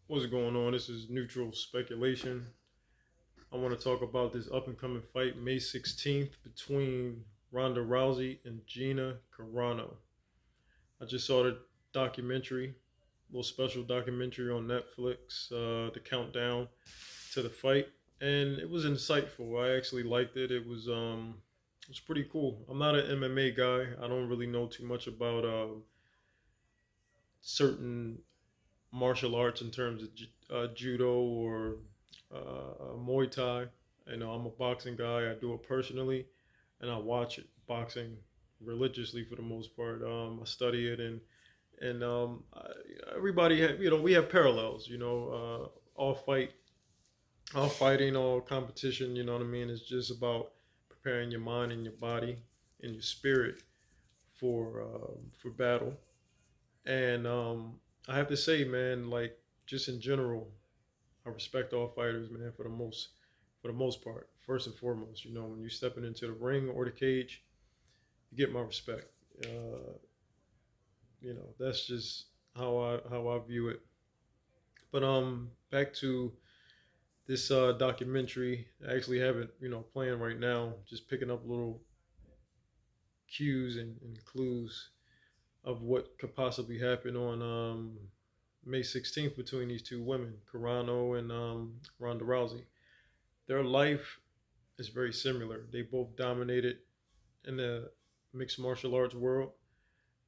What's going on? This is neutral speculation. I want to talk about this up and coming fight May 16th between Ronda Rousey and Gina Carano. I just saw the documentary, little special documentary on Netflix, the countdown to the fight, and it was insightful. I actually liked it. It was pretty cool. I'm not an MMA guy. I don't really know too much about certain martial arts in terms of judo or Muay Thai. I'm a boxing guy. I do it personally, and I watch it boxing religiously for the most part. I study it, everybody, we have parallels. All all fighting, all competition. You know what I mean? It's just about preparing your mind and your body and your spirit for battle. And I have to say, man, like just in general, I respect all fighters, man, for the most part. First and foremost, when you're stepping into the ring or the cage, you get my respect. Uh, that's just how I view it. But back to this documentary. I actually have it, playing right now. Just picking up little cues and clues of what could possibly happen on May 16th between these two women, Carano and Ronda Rousey. Their life is very similar. They both dominated in the mixed martial arts world,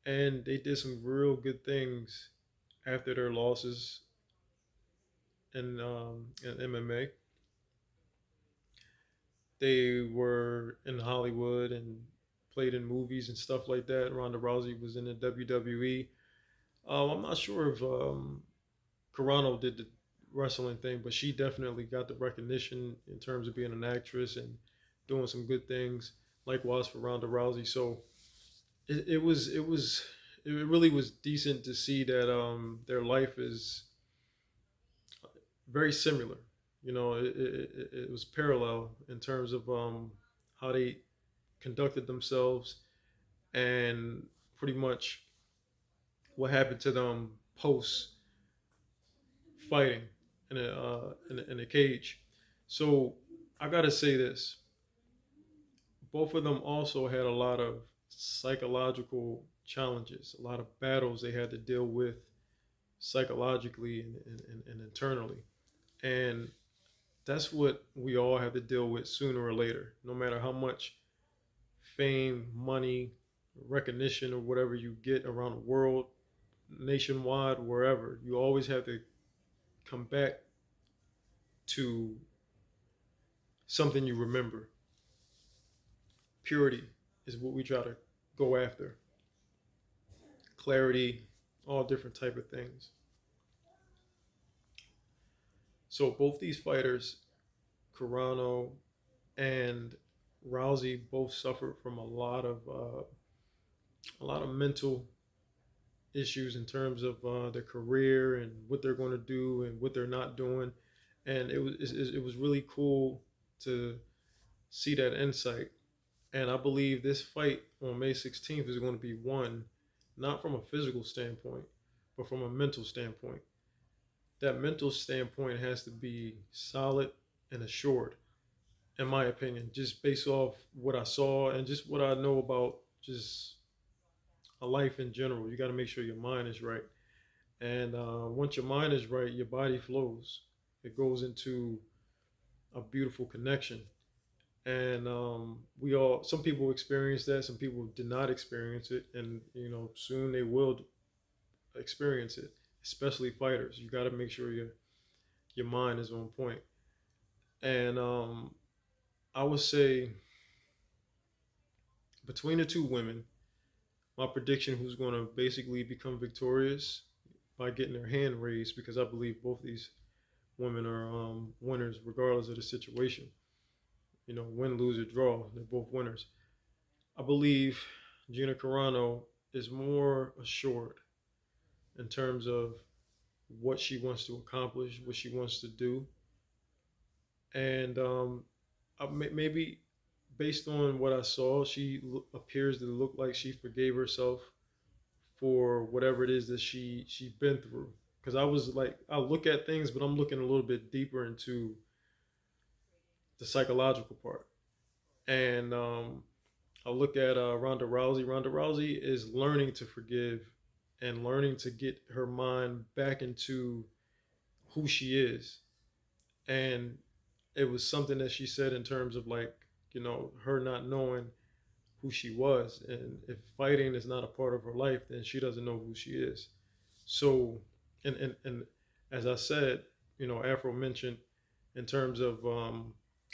and they did some real good things after their losses in MMA. They were in Hollywood and played in movies and stuff like that. Ronda Rousey was in the WWE. I'm not sure if Carano did the wrestling thing, but she definitely got the recognition in terms of being an actress and doing some good things. Likewise for Ronda Rousey. So it really was decent to see that their life is very similar. It was parallel in terms of how they conducted themselves and pretty much what happened to them post fighting in a cage. So I gotta say this: both of them also had a lot of psychological challenges, a lot of battles they had to deal with psychologically and internally, and that's what we all have to deal with sooner or later. No matter how much fame, money, recognition, or whatever you get around the world, nationwide, wherever, you always have to come back to something you remember. Purity is what we try to go after. Clarity, all different type of things. So both these fighters, Carano and Rousey, both suffered from a lot of mental issues in terms of their career and what they're going to do and what they're not doing. And it was really cool to see that insight. And I believe this fight on May 16th is going to be won not from a physical standpoint, but from a mental standpoint. That mental standpoint has to be solid and assured, in my opinion, just based off what I saw and just what I know about just a life in general. You got to make sure your mind is right. And once your mind is right, your body flows. It goes into a beautiful connection. And some people experience that, some people did not experience it. And, soon they will experience it, especially fighters. You got to make sure your mind is on point. And I would say between the two women, my prediction who's going to basically become victorious by getting their hand raised, because I believe both these women are winners regardless of the situation. Win, lose, or draw, they're both winners. I believe Gina Carano is more assured in terms of what she wants to accomplish, what she wants to do, and maybe based on what I saw, she appears to look like she forgave herself for whatever it is that she been through. because I was like, I look at things, but I'm looking a little bit deeper into the psychological part. And I look at Ronda Rousey. Ronda Rousey is learning to forgive and learning to get her mind back into who she is. And it was something that she said in terms of like, her not knowing who she was. And if fighting is not a part of her life, then she doesn't know who she is. So, and as I said, Afro mentioned in terms of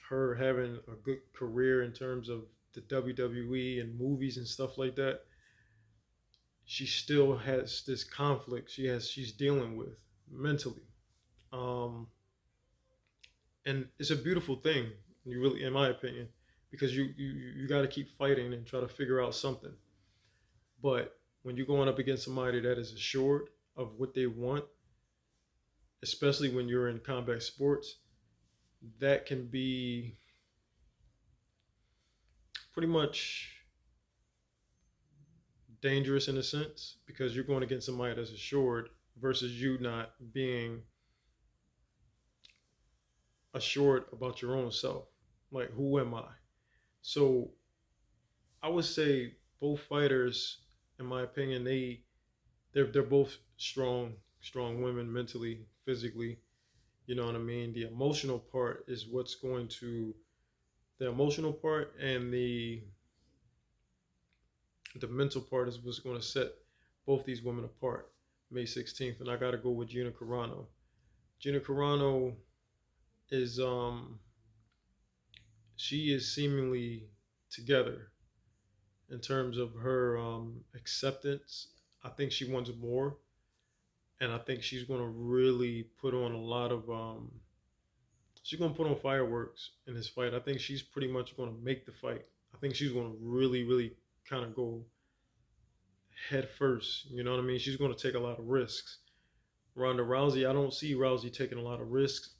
her having a good career in terms of the WWE and movies and stuff like that. She still has this conflict she's dealing with mentally, um, and it's a beautiful thing. You really, in my opinion, because you got to keep fighting and try to figure out something. But when you're going up against somebody that is assured of what they want, especially when you're in combat sports, that can be pretty much dangerous in a sense because you're going against somebody that's assured versus you not being assured about your own self. Like, who am I? So I would say both fighters, in my opinion, they're both strong women mentally, physically. You know what I mean? The emotional part is what's going to the emotional part and the mental part is what's going to set both these women apart. May 16th, and I got to go with Gina Carano. Gina Carano is she is seemingly together in terms of her acceptance. I think she wants more, and I think she's going to really put on a lot of. She's going to put on fireworks in this fight. I think she's pretty much going to make the fight. I think she's going to really, really kind of go head first. You know what I mean? She's going to take a lot of risks. Ronda Rousey, I don't see Rousey taking a lot of risks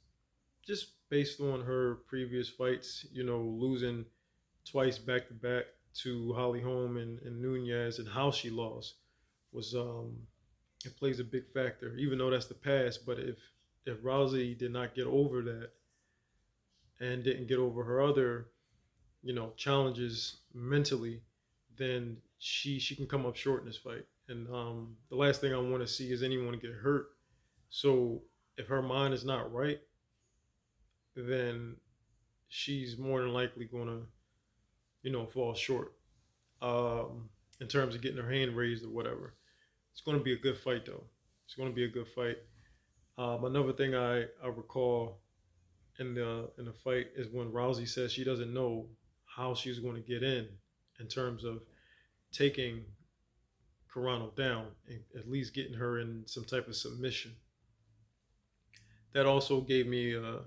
just based on her previous fights, losing twice back to back to Holly Holm and Nunez, and how she lost was it plays a big factor, even though that's the past. But if Rousey did not get over that and didn't get over her other, challenges mentally, then she can come up short in this fight. And the last thing I want to see is anyone get hurt. So if her mind is not right, then she's more than likely going to, fall short in terms of getting her hand raised or whatever. It's going to be a good fight, though. It's going to be a good fight. Another thing I recall in the fight is when Rousey says she doesn't know how she's going to get in terms of taking Carano down and at least getting her in some type of submission. That also gave me a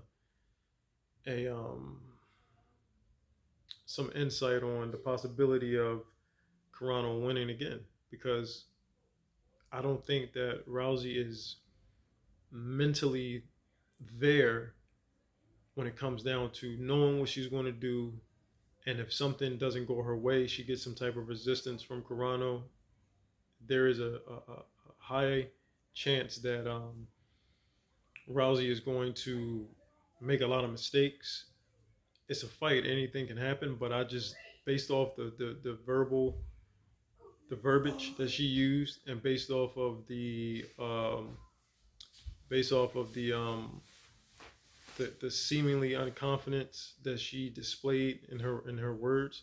some insight on the possibility of Carano winning again because I don't think that Rousey is mentally there when it comes down to knowing what she's going to do. And if something doesn't go her way, she gets some type of resistance from Carano. There is a high chance that Rousey is going to make a lot of mistakes. It's a fight; anything can happen. But I just, based off the verbiage that she used, and based off of the seemingly unconfidence that she displayed in her words,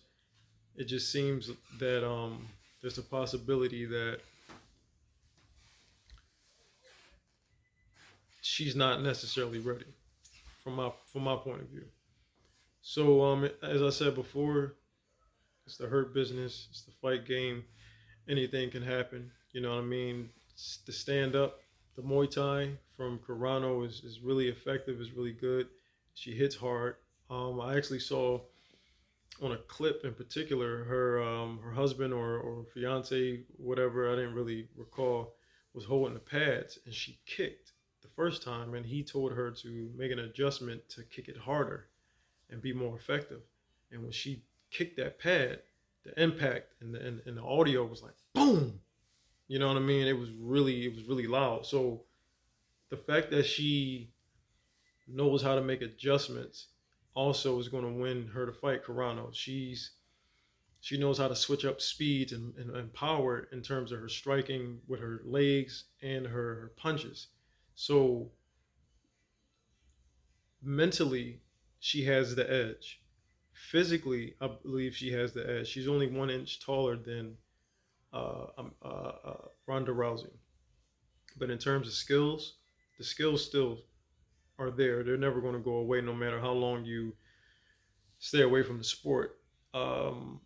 it just seems that there's a possibility that she's not necessarily ready from my point of view. So as I said before, it's the hurt business, it's the fight game. Anything can happen. You know what I mean? The stand up, the Muay Thai from Carano is really effective, is really good. She hits hard. I actually saw on a clip in particular her husband or fiance, whatever, I didn't really recall, was holding the pads and she kicked the first time and he told her to make an adjustment to kick it harder and be more effective. And when she kicked that pad, the impact and the audio was like boom. You know what I mean? It was really loud. So the fact that she knows how to make adjustments also is going to win her the fight. Carano, she knows how to switch up speeds and power in terms of her striking with her legs and her punches. So mentally, she has the edge. Physically, I believe she has the edge. She's only 1 inch taller than Ronda Rousey. But in terms of skills, the skills still are there. They're never going to go away, no matter how long you stay away from the sport. Um,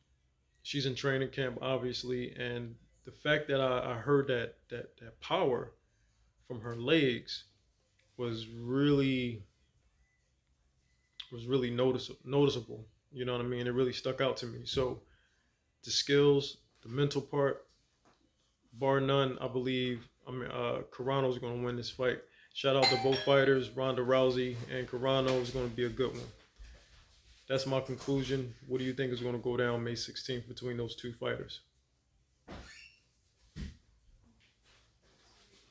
she's in training camp, obviously, and the fact that I heard that power from her legs was really noticeable. You know what I mean? It really stuck out to me. So the skills, the mental part, bar none, I believe. Carano's going to win this fight. Shout out to both fighters, Ronda Rousey and Carano is going to be a good one. That's my conclusion. What do you think is going to go down May 16th between those two fighters?